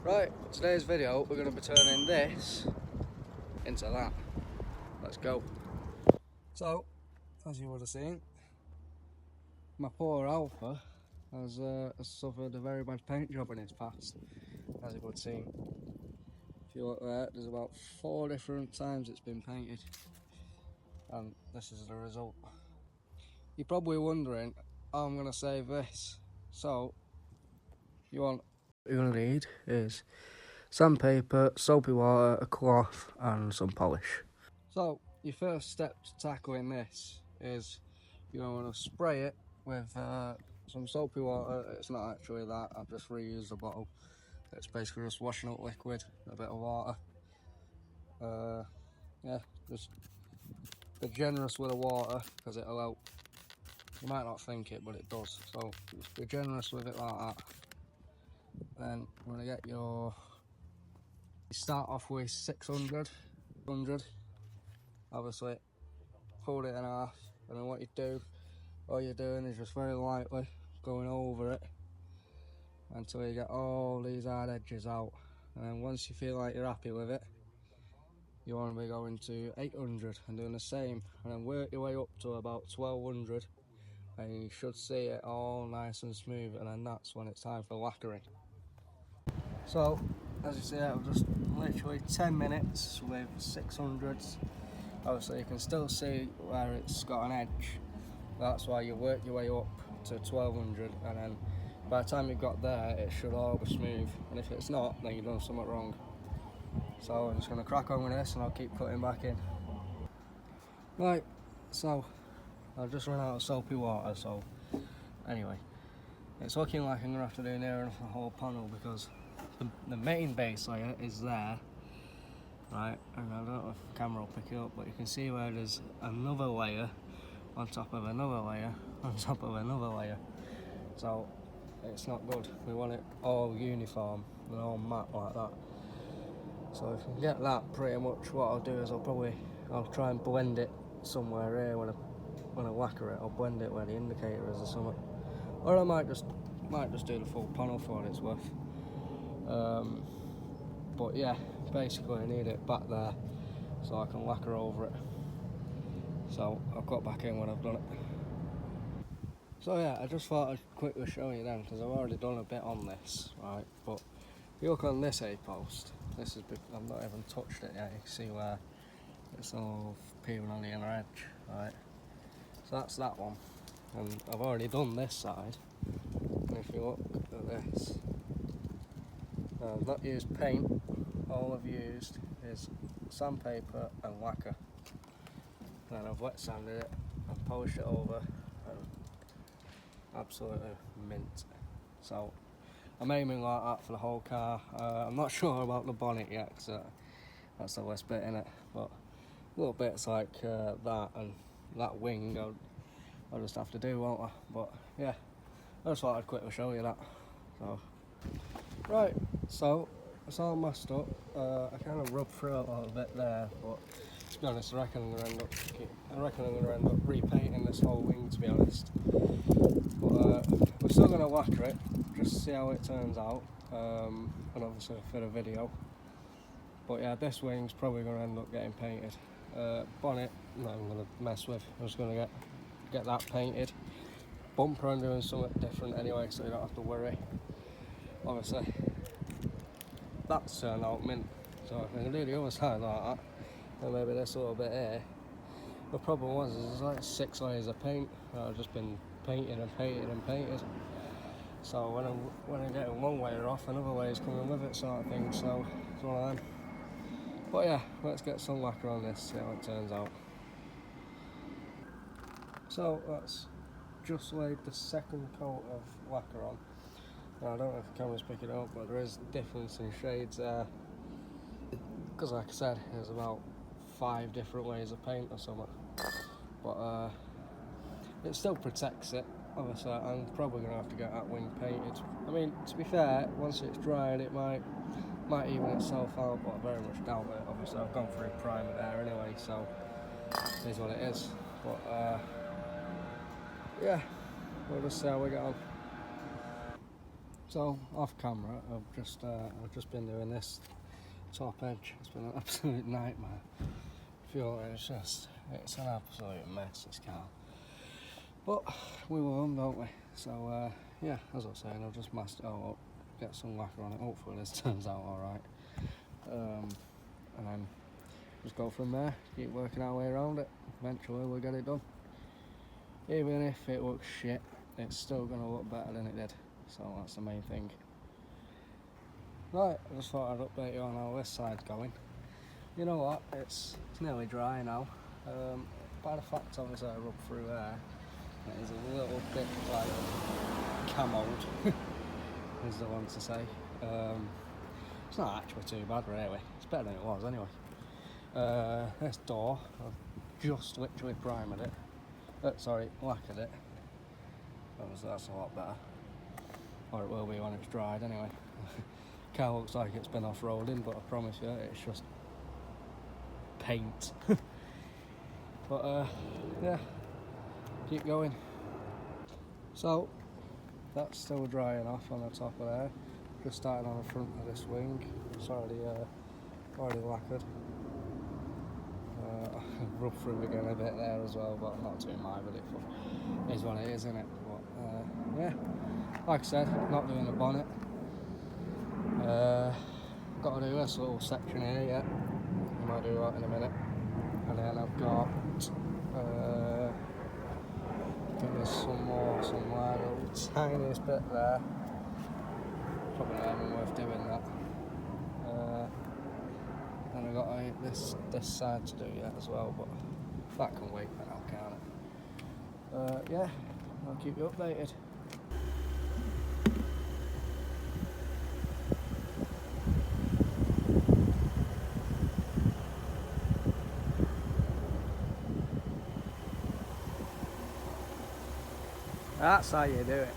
Right, today's video we're going to be turning this into that. Let's go. So, as you would have seen, my poor Alpha has suffered a very bad paint job in his past, as you would have seen. If you look there, there's about 4 different times it's been painted, and this is the result. You're probably wondering how I'm going to save this. So, what you're going to need is sandpaper, soapy water, a cloth and some polish. So your first step to tackling this is you're going to spray it with some soapy water. It's not actually that, I've just reused the bottle. It's basically just washing up liquid, a bit of water. Yeah, just be generous with the water because it'll help. You might not think it, but it does. So just be generous with it like that. Then we're going to get your... You start off with 600. Obviously, fold it in half, and then what you do, all you're doing is just very lightly going over it until you get all these hard edges out. And then once you feel like you're happy with it, you want to be going to 800 and doing the same, and then work your way up to about 1200, and you should see it all nice and smooth, and then that's when it's time for lacquering. So as you see, I've just literally 10 minutes with 600s. Obviously you can still see where it's got an edge. That's why you work your way up to 1200, and then by the time you've got there it should all be smooth, and if it's not, then you've done something wrong. So I'm just going to crack on with this and I'll keep putting back in. Right, so I've just run out of soapy water, so anyway, it's looking like I'm going to have to do near enough the whole panel because the main base layer is there. Right, and I don't know if the camera will pick it up, but you can see where there's another layer on top of another layer on top of another layer. So it's not good. We want it all uniform and all matte like that. So if you can get that, pretty much what I'll do is I'll try and blend it somewhere here when I lacquer it. I'll blend it where the indicator is or something, or I might just do the full panel for what it's worth. But yeah, basically I need it back there so I can lacquer over it. So I'll cut back in when I've done it. So yeah, I just thought I'd quickly show you then, because I've already done a bit on this, right? But if you look on this A-post, I've not even touched it yet. You can see where it's all peeling on the inner edge, right? So that's that one, and I've already done this side. And if you look at this, I've not used paint. All I've used is sandpaper and lacquer. Then I've wet sanded it and polished it over, and absolutely mint. So I'm aiming like that for the whole car. I'm not sure about the bonnet yet because that's the worst bit in it, but little bits like that and that wing I'll just have to do, won't I? But yeah, I just thought I'd quickly show you that. So right, so it's all messed up. I kind of rubbed through it a little bit there, but to be honest, I reckon I'm going to end up repainting this whole wing, to be honest. But we're still going to lacquer it, just to see how it turns out, and obviously for the video. But yeah, this wing's probably going to end up getting painted. Bonnet, no, I'm going to mess with. I'm just going to get that painted. Bumper, I'm doing something different anyway, so you don't have to worry. Obviously, that's turned out mint. So if I can do the other side like that, and maybe this little bit here. The problem was there's like 6 layers of paint that I've just been painted and painted and painted. So when I'm getting one layer off, another layer's coming with it, sort of thing. So it's one of them. But yeah, let's get some lacquer on this, see how it turns out. So that's just laid the second coat of lacquer on. Now I don't know if the camera's picking it up, but there is difference in shades there. Because like I said, there's about 5 different layers of paint or something. But it still protects it. Obviously I'm probably going to have to get that wing painted. I mean, to be fair, once it's dried it might even itself out, but I very much doubt it. Obviously I've gone through primer there anyway, so it is what it is. But yeah, we'll just see how we get on. So off camera, I've just been doing this top edge. It's been an absolute nightmare. I feel like it's an absolute mess, this car. But we will home, don't we? So yeah, as I was saying, I'll just mask it all up, get some lacquer on it. Hopefully this turns out alright. And then just go from there, keep working our way around it. Eventually we'll get it done. Even if it looks shit, it's still going to look better than it did. So that's the main thing. Right, I just thought I'd update you on how this side's going. You know what, it's nearly dry now. By the fact obviously I rubbed through there, it is a little bit like camoed, is the one to say. It's not actually too bad really, it's better than it was anyway. This door, I've just literally primed it, lacquered it. That's a lot better, or it will be when it's dried anyway. Car looks like it's been off-roading, but I promise you it's just paint. But yeah, keep going. So that's still drying off on the top of there. Just starting on the front of this wing. It's already lacquered. Rub through again a bit there as well, but not too mind with it. But it is what it is, isn't it? But yeah, like I said, not doing the bonnet. Got to do this little section here yet. I might do that in a minute. And then I've got I think there's some more somewhere, a little tiniest bit there. Probably not even worth doing that. And I've got this side to do yet as well, but that can wait for now, can't it? Yeah, I'll keep you updated. That's how you do it.